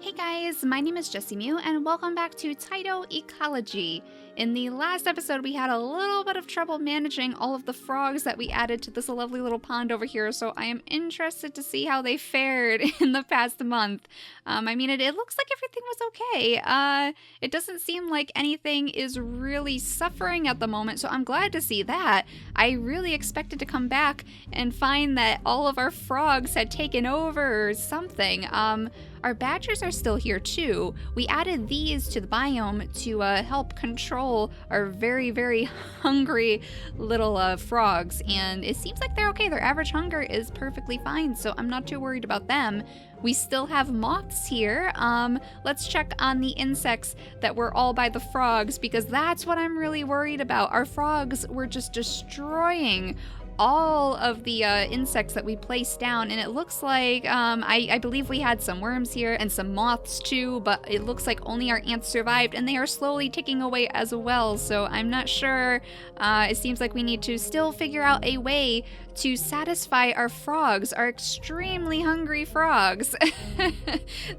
Hey guys, my name is JessiMew and welcome back to Tyto Ecology. In the last episode, we had a little bit of trouble managing all of the frogs that we added to this lovely little pond over here, so I am interested to see how they fared in the past month. It looks like everything was okay. It doesn't seem like anything is really suffering at the moment, so I'm glad to see that. I really expected to come back and find that all of our frogs had taken over or something. Our badgers are still here too. We added these to the biome to help control our very, very hungry little frogs, and it seems like they're okay. Their average hunger is perfectly fine, so I'm not too worried about them. We still have moths here. Let's check on the insects that were all by the frogs, because that's what I'm really worried about. Our frogs were just destroying all of the insects that we placed down, and it looks like I believe we had some worms here and some moths too, but it looks like only our ants survived, and they are slowly ticking away as well, so I'm not sure. It seems like we need to still figure out a way to satisfy our frogs, our extremely hungry frogs.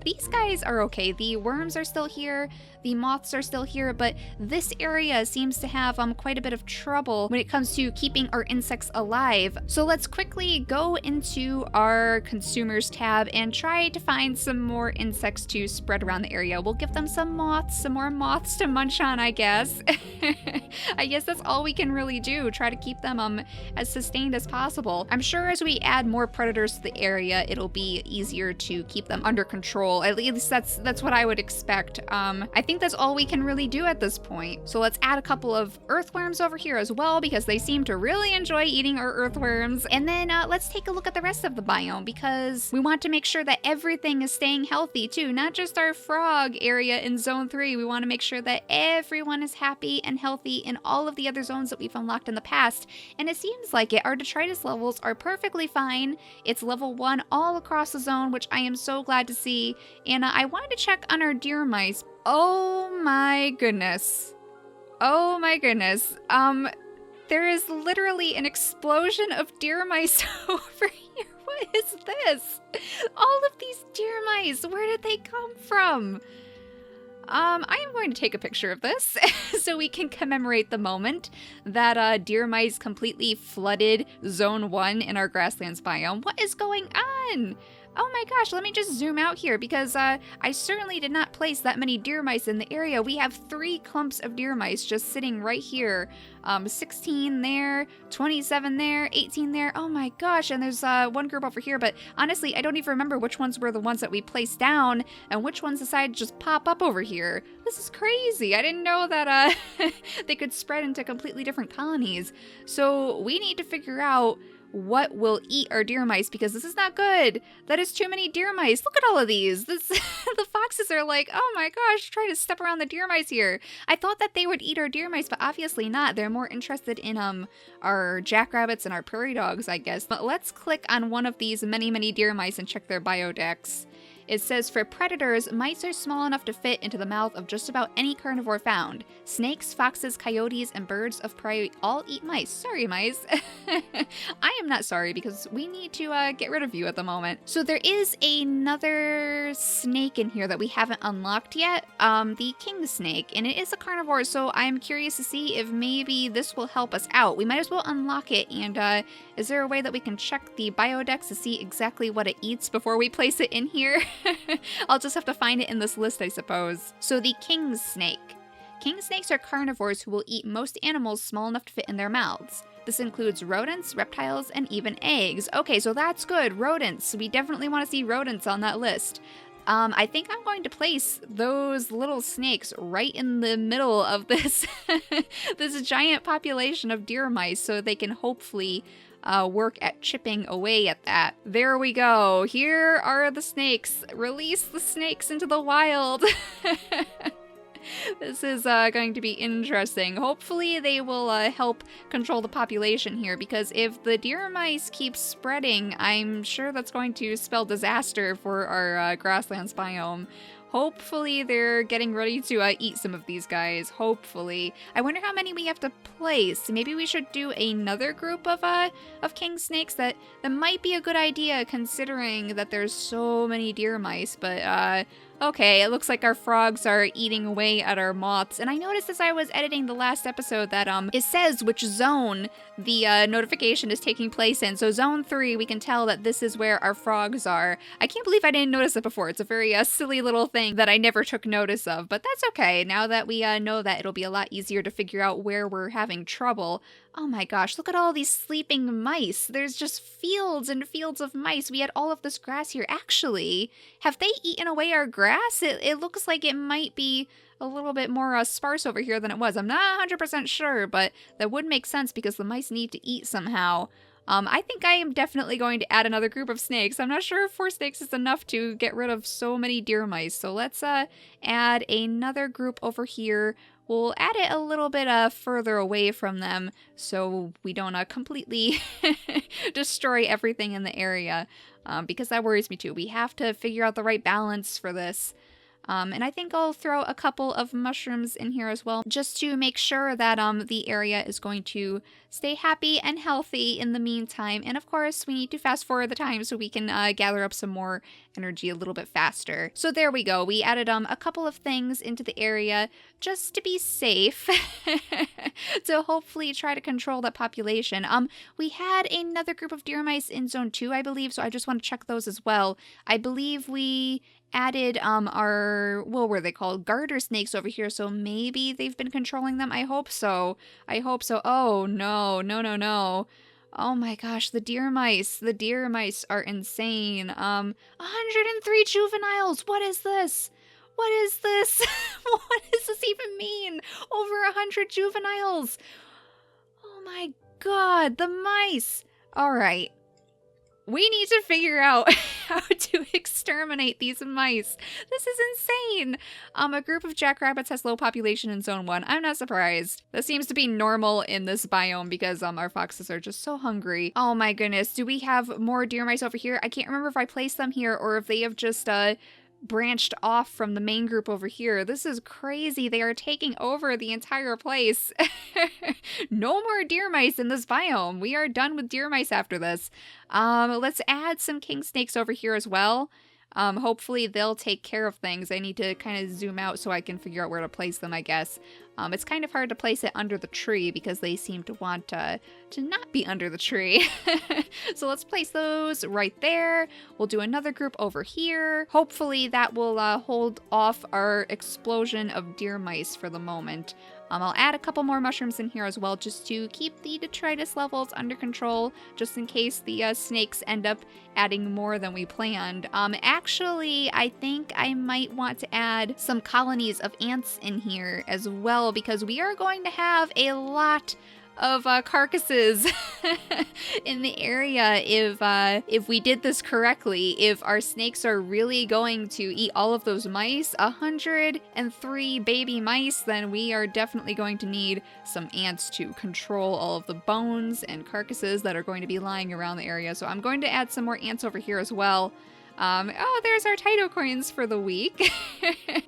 These guys are okay. The worms are still here, the moths are still here, but this area seems to have quite a bit of trouble when it comes to keeping our insects alive. So let's quickly go into our consumers tab and try to find some more insects to spread around the area. We'll give them some more moths to munch on, I guess. I guess that's all we can really do, try to keep them as sustained as possible. I'm sure as we add more predators to the area, it'll be easier to keep them under control. At least that's what I would expect. I think that's all we can really do at this point. So let's add a couple of earthworms over here as well, because they seem to really enjoy eating our earthworms. And then let's take a look at the rest of the biome, because we want to make sure that everything is staying healthy too, not just our frog area in zone 3. We want to make sure that everyone is happy and healthy in all of the other zones that we've unlocked in the past. And it seems like it. Our detritus levels are perfectly fine. It's level 1 all across the zone, which I am so glad to see. And I wanted to check on our deer mice. Oh my goodness. Oh my goodness. There is literally an explosion of deer mice over here. What is this? All of these deer mice, where did they come from? I am going to take a picture of this so we can commemorate the moment that deer mice completely flooded Zone 1 in our Grasslands biome. What is going on? Oh my gosh, let me just zoom out here, because I certainly did not place that many deer mice in the area. We have 3 clumps of deer mice just sitting right here. 16 there, 27 there, 18 there. Oh my gosh, and there's one group over here, but honestly, I don't even remember which ones were the ones that we placed down and which ones decided to just pop up over here. This is crazy. I didn't know that they could spread into completely different colonies. So we need to figure out what will eat our deer mice, because this is not good. That is too many deer mice. Look at all of these. The foxes are like, oh my gosh, trying to step around the deer mice here. I thought that they would eat our deer mice, but obviously not. They're more interested in our jackrabbits and our prairie dogs, I guess. But let's click on one of these many deer mice and check their biodex. It says, for predators, mice are small enough to fit into the mouth of just about any carnivore found. Snakes, foxes, coyotes, and birds of prey all eat mice. Sorry, mice. I am not sorry, because we need to get rid of you at the moment. So there is another snake in here that we haven't unlocked yet, the king snake, and it is a carnivore, so I'm curious to see if maybe this will help us out. We might as well unlock it, and is there a way that we can check the biodex to see exactly what it eats before we place it in here? I'll just have to find it in this list, I suppose. So the king snake. King snakes are carnivores who will eat most animals small enough to fit in their mouths. This includes rodents, reptiles, and even eggs. Okay, so that's good. Rodents. We definitely want to see rodents on that list. I think I'm going to place those little snakes right in the middle of this, this giant population of deer mice, so they can hopefully work at chipping away at that. There we go. Here are the snakes. Release the snakes into the wild. This is going to be interesting. Hopefully they will help control the population here, because if the deer mice keep spreading, I'm sure that's going to spell disaster for our grasslands biome. Hopefully they're getting ready to eat some of these guys. Hopefully. I wonder how many we have to place. Maybe we should do another group of king snakes. That might be a good idea considering that there's so many deer mice. But okay, it looks like our frogs are eating away at our moths. And I noticed as I was editing the last episode that it says which zone the notification is taking place in. So zone 3, we can tell that this is where our frogs are. I can't believe I didn't notice it before. It's a very silly little thing that I never took notice of, but that's okay. Now that we know that, it'll be a lot easier to figure out where we're having trouble. Oh my gosh, look at all these sleeping mice. There's just fields and fields of mice. We had all of this grass here. Actually, have they eaten away our grass? It looks like it might be a little bit more sparse over here than it was. I'm not 100% sure, but that would make sense because the mice need to eat somehow. I think I am definitely going to add another group of snakes. I'm not sure if 4 snakes is enough to get rid of so many deer mice. So let's add another group over here. We'll add it a little bit further away from them so we don't completely destroy everything in the area, because that worries me too. We have to figure out the right balance for this. And I think I'll throw a couple of mushrooms in here as well, just to make sure that the area is going to stay happy and healthy in the meantime. And of course, we need to fast forward the time so we can gather up some more energy a little bit faster. So there we go. We added a couple of things into the area just to be safe, to hopefully try to control that population. We had another group of deer mice in zone 2, I believe, so I just want to check those as well. I believe we added our, what were they called? Garter snakes over here, so maybe they've been controlling them. I hope so. I hope so. Oh, no, no, no, no. Oh my gosh, the deer mice. The deer mice are insane. 103 juveniles. What is this? What is this? What does this even mean? Over 100 juveniles. Oh my god, the mice. All right. We need to figure out how to exterminate these mice. This is insane. A group of jackrabbits has low population in zone 1. I'm not surprised. That seems to be normal in this biome because our foxes are just so hungry. Oh my goodness. Do we have more deer mice over here? I can't remember if I placed them here or if they have just branched off from the main group over here. This is crazy. They are taking over the entire place. No more deer mice in this biome. We are done with deer mice after this. Let's add some king snakes over here as well. Hopefully they'll take care of things. I need to kind of zoom out so I can figure out where to place them, I guess. It's kind of hard to place it under the tree because they seem to want to not be under the tree. So let's place those right there. We'll do another group over here. Hopefully that will hold off our explosion of deer mice for the moment. I'll add a couple more mushrooms in here as well just to keep the detritus levels under control, just in case the snakes end up adding more than we planned. Actually, I think I might want to add some colonies of ants in here as well, because we are going to have a lot of carcasses in the area if we did this correctly. If our snakes are really going to eat all of those mice, 103 baby mice, then we are definitely going to need some ants to control all of the bones and carcasses that are going to be lying around the area. So I'm going to add some more ants over here as well. Oh, there's our Tyto coins for the week.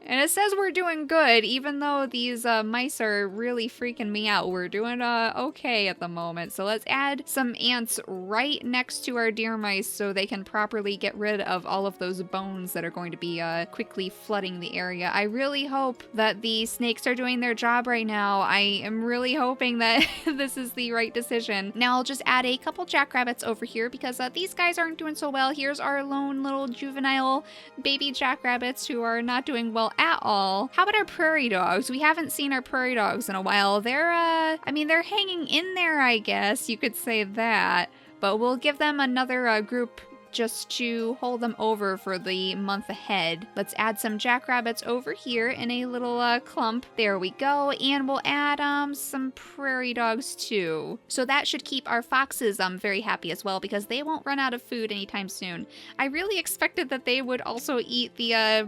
And it says we're doing good, even though these mice are really freaking me out. We're doing okay at the moment. So let's add some ants right next to our deer mice so they can properly get rid of all of those bones that are going to be quickly flooding the area. I really hope that the snakes are doing their job right now. I am really hoping that this is the right decision. Now I'll just add a couple jackrabbits over here because these guys aren't doing so well. Here's our lone little juvenile baby jackrabbits who are not doing well at all. How about our prairie dogs? We haven't seen our prairie dogs in a while. They're I mean, they're hanging in there, I guess you could say that, but we'll give them another group just to hold them over for the month ahead. Let's add some jackrabbits over here in a little clump. There we go. And we'll add some prairie dogs too. So that should keep our foxes very happy as well, because they won't run out of food anytime soon. I really expected that they would also eat the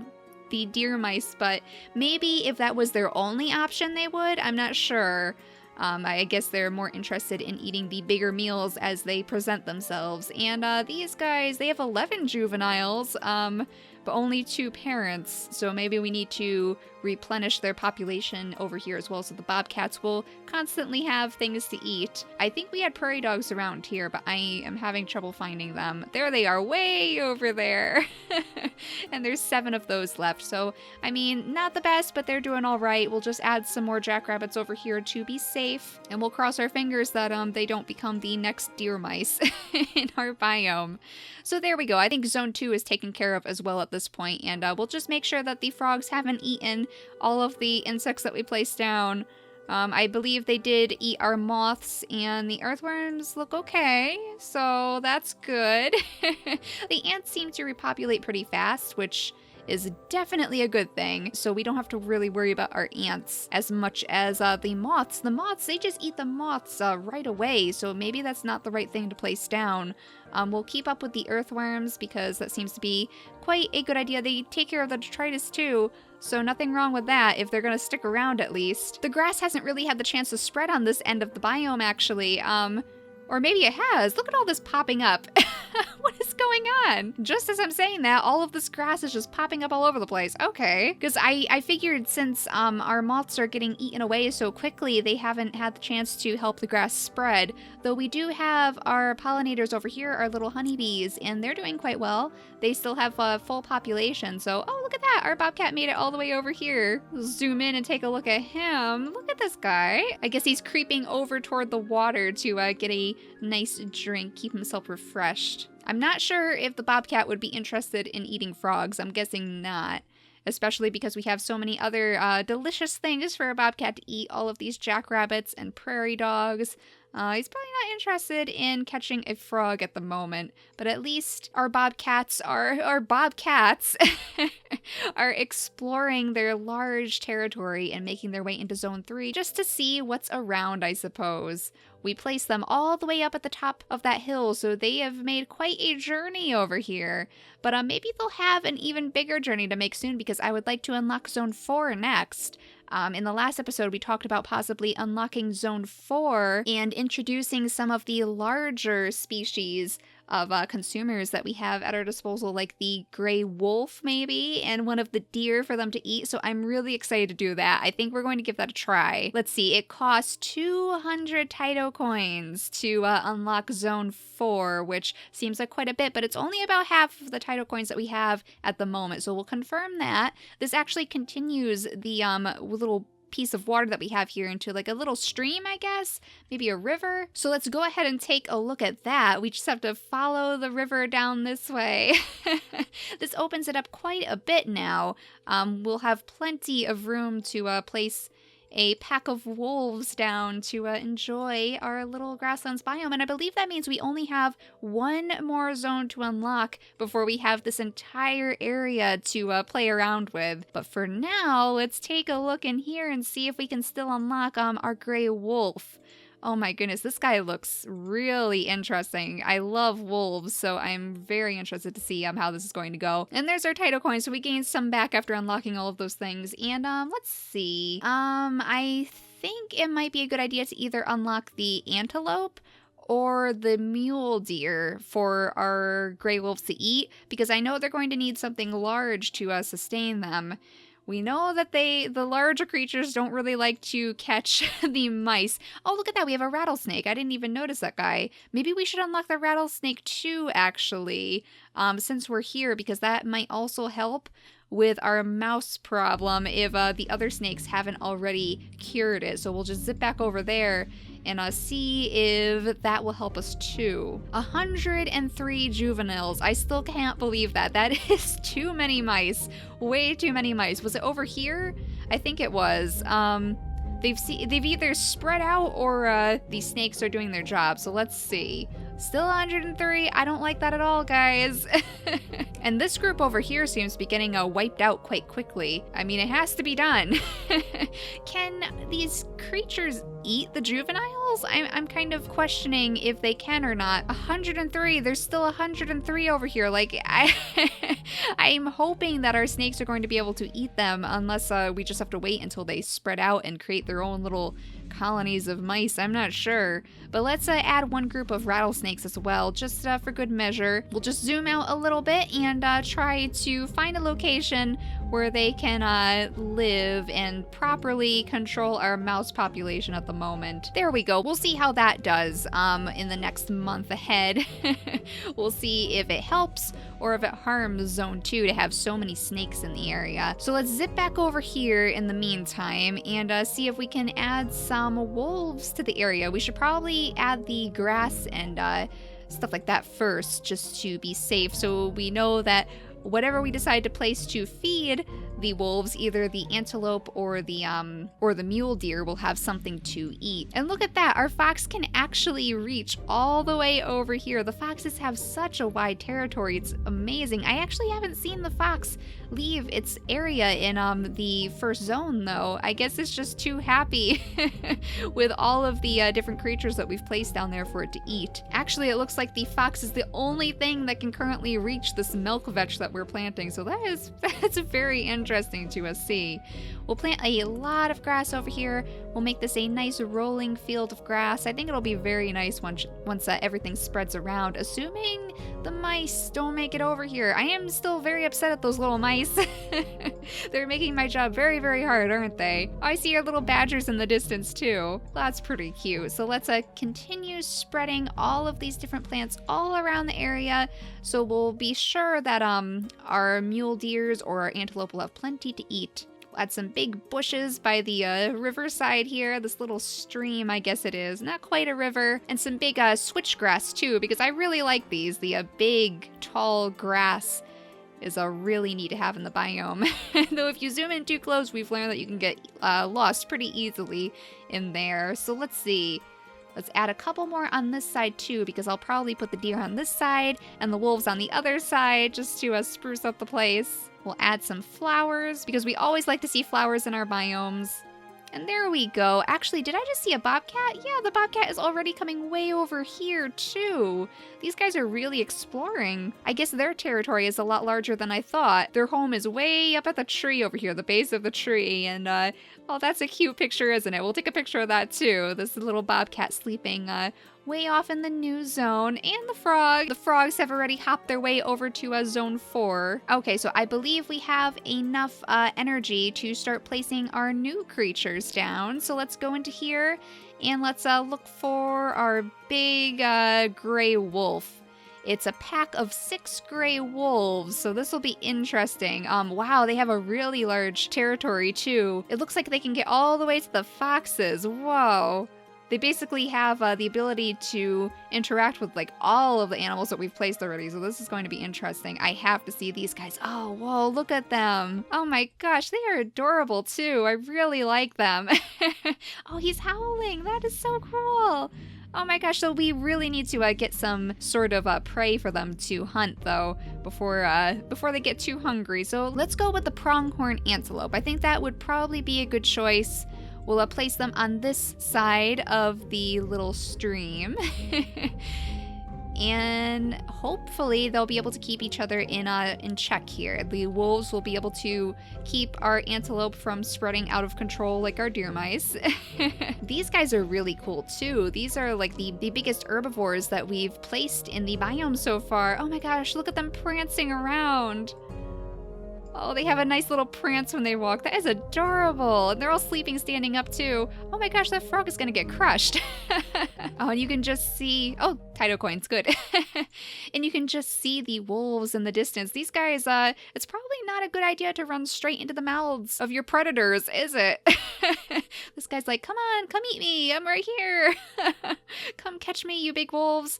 deer mice, but maybe if that was their only option they would. I'm not sure. I guess they're more interested in eating the bigger meals as they present themselves. And these guys, they have 11 juveniles. but only 2 parents, so maybe we need to replenish their population over here as well, so the bobcats will constantly have things to eat. I think we had prairie dogs around here, but I am having trouble finding them. There they are, way over there. And there's 7 of those left, so I mean, not the best, but they're doing all right. We'll just add some more jackrabbits over here to be safe, and we'll cross our fingers that they don't become the next deer mice in our biome. So there we go. I think zone 2 is taken care of as well at this point, and we'll just make sure that the frogs haven't eaten all of the insects that we placed down. I believe they did eat our moths, and the earthworms look okay, so that's good. The ants seem to repopulate pretty fast, which is definitely a good thing, so we don't have to really worry about our ants as much as the moths. The moths, they just eat the moths right away, so maybe that's not the right thing to place down. We'll keep up with the earthworms because that seems to be quite a good idea. They take care of the detritus too, so nothing wrong with that if they're gonna stick around at least. The grass hasn't really had the chance to spread on this end of the biome actually, or maybe it has. Look at all this popping up. What is going on? Just as I'm saying that, all of this grass is just popping up all over the place. Okay. Because I figured since our moths are getting eaten away so quickly, they haven't had the chance to help the grass spread. Though we do have our pollinators over here, our little honeybees, and they're doing quite well. They still have a full population. So, oh, look at that. Our bobcat made it all the way over here. We'll zoom in and take a look at him. Look at this guy. I guess he's creeping over toward the water to get a nice drink, keep himself refreshed. I'm not sure if the bobcat would be interested in eating frogs. I'm guessing not, especially because we have so many other delicious things for a bobcat to eat. All of these jackrabbits and prairie dogs. He's probably not interested in catching a frog at the moment, but at least our bobcats are exploring their large territory and making their way into Zone 3 just to see what's around, I suppose. We placed them all the way up at the top of that hill, so they have made quite a journey over here. But maybe they'll have an even bigger journey to make soon because I would like to unlock Zone 4 next. In the last episode, we talked about possibly unlocking Zone 4 and introducing some of the larger species of consumers that we have at our disposal, like the gray wolf maybe, and one of the deer for them to eat. So I'm really excited to do that. I think we're going to give that a try. Let's see, it costs 200 Tyto coins to unlock Zone 4, which seems like quite a bit, but it's only about half of the Tyto coins that we have at the moment. So we'll confirm that. This actually continues the little piece of water that we have here into like a little stream, I guess, maybe a river. So let's go ahead and take a look at that. We just have to follow the river down this way. This opens it up quite a bit now. We'll have plenty of room to place a pack of wolves down to enjoy our little grasslands biome. And I believe that means we only have one more zone to unlock before we have this entire area to play around with. But for now, let's take a look in here and see if we can still unlock our gray wolf. Oh my goodness, this guy looks really interesting. I love wolves, so I'm very interested to see how this is going to go. And there's our Tyto coins, so we gained some back after unlocking all of those things. And let's see. I think it might be a good idea to either unlock the antelope or the mule deer for our gray wolves to eat, because I know they're going to need something large to sustain them. We know that the larger creatures don't really like to catch the mice. Oh, look at that. We have a rattlesnake. I didn't even notice that guy. Maybe we should unlock the rattlesnake too, actually, since we're here, because that might also help with our mouse problem if the other snakes haven't already cured it. So we'll just zip back over there and see if that will help us too. 103 juveniles. I still can't believe that. That is too many mice. Way too many mice. Was it over here? I think it was. They've either spread out or these snakes are doing their job. So let's see. Still 103. I don't like that at all, guys. And this group over here seems to be getting wiped out quite quickly. I mean, it has to be done. Can these creatures eat the juveniles? animals, I'm kind of questioning if they can or not. 103, there's still 103 over here. Like, I'm hoping that our snakes are going to be able to eat them, unless we just have to wait until they spread out and create their own little colonies of mice. I'm not sure. But let's add one group of rattlesnakes as well, just for good measure. We'll just zoom out a little bit and try to find a location where they can live and properly control our mouse population at the moment. There we go. We'll see how that does in the next month ahead. We'll see if it helps or if it harms Zone 2 to have so many snakes in the area. So let's zip back over here in the meantime and see if we can add some wolves to the area. We should probably add the grass and stuff like that first, just to be safe, so we know that whatever we decide to place to feed the wolves, either the antelope or the mule deer, will have something to eat. And look at that, our fox can actually reach all the way over here. The foxes have such a wide territory, it's amazing. I actually haven't seen the fox leave its area in the first zone though. I guess it's just too happy with all of the different creatures that we've placed down there for it to eat. Actually, it looks like the fox is the only thing that can currently reach this milk vetch that we're planting, so that's very interesting to see. We'll plant a lot of grass over here. We'll make this a nice rolling field of grass. I think it'll be very nice once everything spreads around, assuming the mice don't make it over here. I am still very upset at those little mice. They're making my job very, very hard, aren't they? Oh, I see our little badgers in the distance too. That's pretty cute. So let's continue spreading all of these different plants all around the area, so we'll be sure that our mule deers or our antelope will have plenty to eat. We'll add some big bushes by the riverside here, this little stream, I guess it is. Not quite a river. And some big switchgrass too, because I really like these. The big, tall grass is really neat to have in the biome. Though if you zoom in too close, we've learned that you can get lost pretty easily in there. So let's see. Let's add a couple more on this side too, because I'll probably put the deer on this side and the wolves on the other side, just to spruce up the place. We'll add some flowers, because we always like to see flowers in our biomes. And there we go. Actually, did I just see a bobcat? Yeah, the bobcat is already coming way over here too. These guys are really exploring. I guess their territory is a lot larger than I thought. Their home is way up at the tree over here, the base of the tree. And oh, that's a cute picture, isn't it? We'll take a picture of that too. This little bobcat sleeping way off in the new zone. And the frog. The frogs have already hopped their way over to zone 4. Okay, so I believe we have enough energy to start placing our new creatures down. So let's go into here and let's look for our big gray wolf. It's a pack of 6 gray wolves, so this will be interesting. Wow, they have a really large territory too. It looks like they can get all the way to the foxes. Whoa. They basically have the ability to interact with like all of the animals that we've placed already, so this is going to be interesting. I have to see these guys. Oh, whoa, look at them. Oh my gosh, they are adorable too. I really like them. Oh, he's howling. That is so cool. Oh my gosh, so we really need to get some sort of prey for them to hunt though before they get too hungry. So let's go with the pronghorn antelope. I think that would probably be a good choice. We'll place them on this side of the little stream. And hopefully they'll be able to keep each other in check here. The wolves will be able to keep our antelope from spreading out of control like our deer mice. These guys are really cool too. These are like the biggest herbivores that we've placed in the biome so far. Oh my gosh, look at them prancing around. Oh, they have a nice little prance when they walk. That is adorable. And they're all sleeping, standing up too. Oh my gosh, that frog is gonna get crushed. Oh, and you can just see, oh, Tyto coins, good. And you can just see the wolves in the distance. These guys, it's probably not a good idea to run straight into the mouths of your predators, is it? This guy's like, come on, come eat me. I'm right here. Come catch me, you big wolves.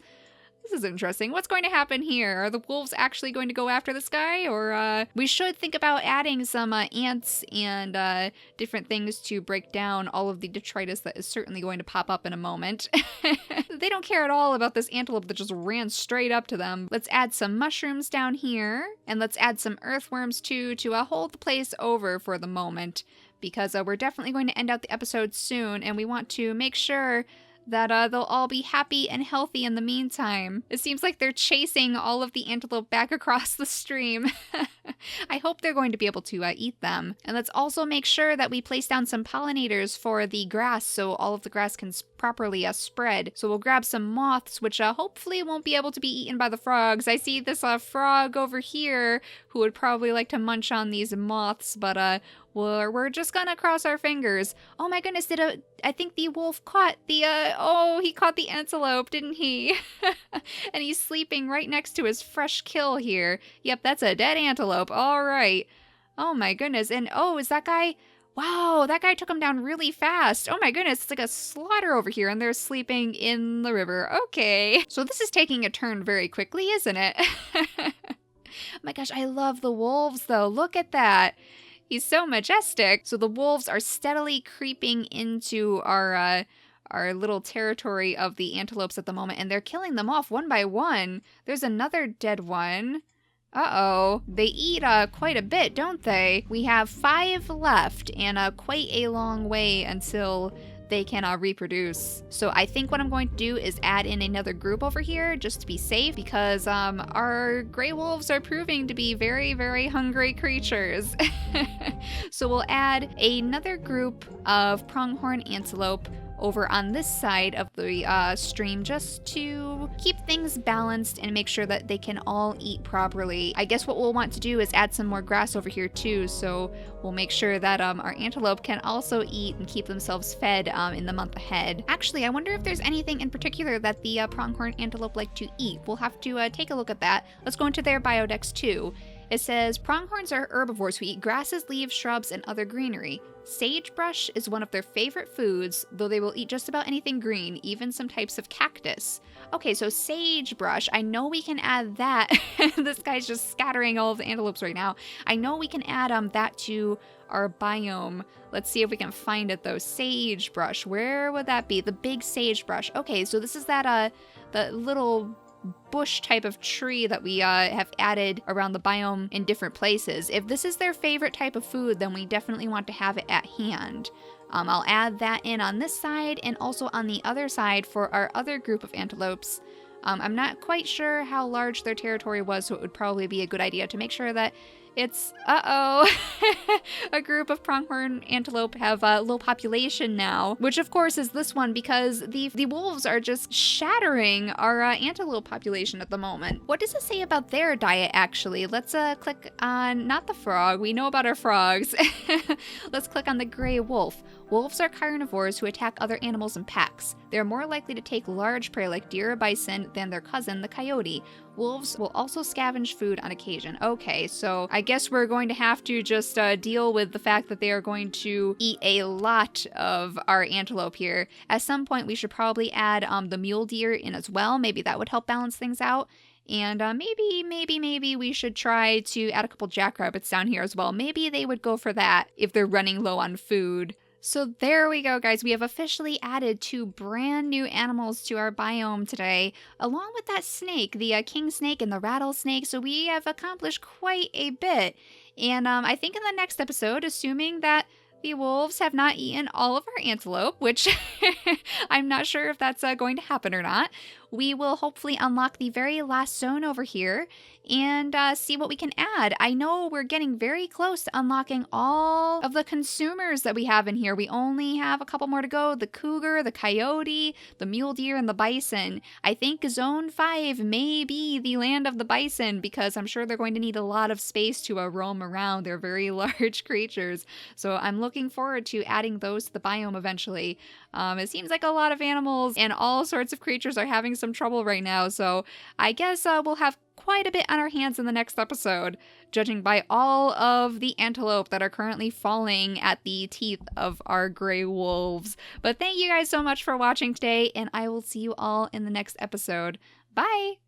This is interesting. What's going to happen here? Are the wolves actually going to go after this guy? Or we should think about adding some ants and different things to break down all of the detritus that is certainly going to pop up in a moment. They don't care at all about this antelope that just ran straight up to them. Let's add some mushrooms down here. And let's add some earthworms too to hold the place over for the moment. Because we're definitely going to end out the episode soon. And we want to make sure that they'll all be happy and healthy in the meantime. It seems like they're chasing all of the antelope back across the stream. I hope they're going to be able to eat them. And let's also make sure that we place down some pollinators for the grass so all of the grass can properly spread. So we'll grab some moths, which hopefully won't be able to be eaten by the frogs. I see this frog over here who would probably like to munch on these moths, but we're just gonna cross our fingers. Oh my goodness, I think the wolf caught the, he caught the antelope, didn't he? And he's sleeping right next to his fresh kill here. Yep, that's a dead antelope, all right. Oh my goodness, and is that guy... Wow, that guy took him down really fast. Oh my goodness, it's like a slaughter over here and they're sleeping in the river. Okay. So this is taking a turn very quickly, isn't it? Oh my gosh, I love the wolves though. Look at that. He's so majestic. So the wolves are steadily creeping into our little territory of the antelopes at the moment, and they're killing them off one by one. There's another dead one. Uh-oh. They eat quite a bit, don't they? We have 5 left and quite a long way until they can reproduce. So I think what I'm going to do is add in another group over here just to be safe, because our gray wolves are proving to be very, very hungry creatures. So we'll add another group of pronghorn antelope over on this side of the stream just to keep things balanced and make sure that they can all eat properly. I guess what we'll want to do is add some more grass over here too, so we'll make sure that our antelope can also eat and keep themselves fed in the month ahead. Actually, I wonder if there's anything in particular that the pronghorn antelope like to eat. We'll have to take a look at that. Let's go into their biodex too. It says, pronghorns are herbivores who eat grasses, leaves, shrubs, and other greenery. Sagebrush is one of their favorite foods, though they will eat just about anything green, even some types of cactus. Okay, so sagebrush, I know we can add that. This guy's just scattering all of the antelopes right now. I know we can add that to our biome. Let's see if we can find it though. Sagebrush, where would that be? The big sagebrush. Okay, so this is that the little bush type of tree that we have added around the biome in different places. If this is their favorite type of food, then we definitely want to have it at hand. I'll add that in on this side and also on the other side for our other group of antelopes. I'm not quite sure how large their territory was, so it would probably be a good idea to make sure that it's, a group of pronghorn antelope have a low population now, which of course is this one because the wolves are just shattering our antelope population at the moment. What does it say about their diet actually? Let's click on, not the frog, we know about our frogs. Let's click on the gray wolf. Wolves are carnivores who attack other animals in packs. They're more likely to take large prey like deer or bison than their cousin, the coyote. Wolves will also scavenge food on occasion. Okay, so I guess we're going to have to just deal with the fact that they are going to eat a lot of our antelope here. At some point, we should probably add the mule deer in as well. Maybe that would help balance things out. And maybe we should try to add a couple jackrabbits down here as well. Maybe they would go for that if they're running low on food. So there we go, guys. We have officially added 2 brand new animals to our biome today, along with that snake, the king snake and the rattlesnake. So we have accomplished quite a bit. And I think in the next episode, assuming that the wolves have not eaten all of our antelope, which I'm not sure if that's going to happen or not, we will hopefully unlock the very last zone over here and see what we can add. I know we're getting very close to unlocking all of the consumers that we have in here. We only have a couple more to go. The cougar, the coyote, the mule deer, and the bison. I think zone 5 may be the land of the bison because I'm sure they're going to need a lot of space to roam around. They're very large creatures. So I'm looking forward to adding those to the biome eventually. It seems like a lot of animals and all sorts of creatures are having some trouble right now. So I guess we'll have quite a bit on our hands in the next episode, judging by all of the antelope that are currently falling at the teeth of our gray wolves. But thank you guys so much for watching today, and I will see you all in the next episode. Bye!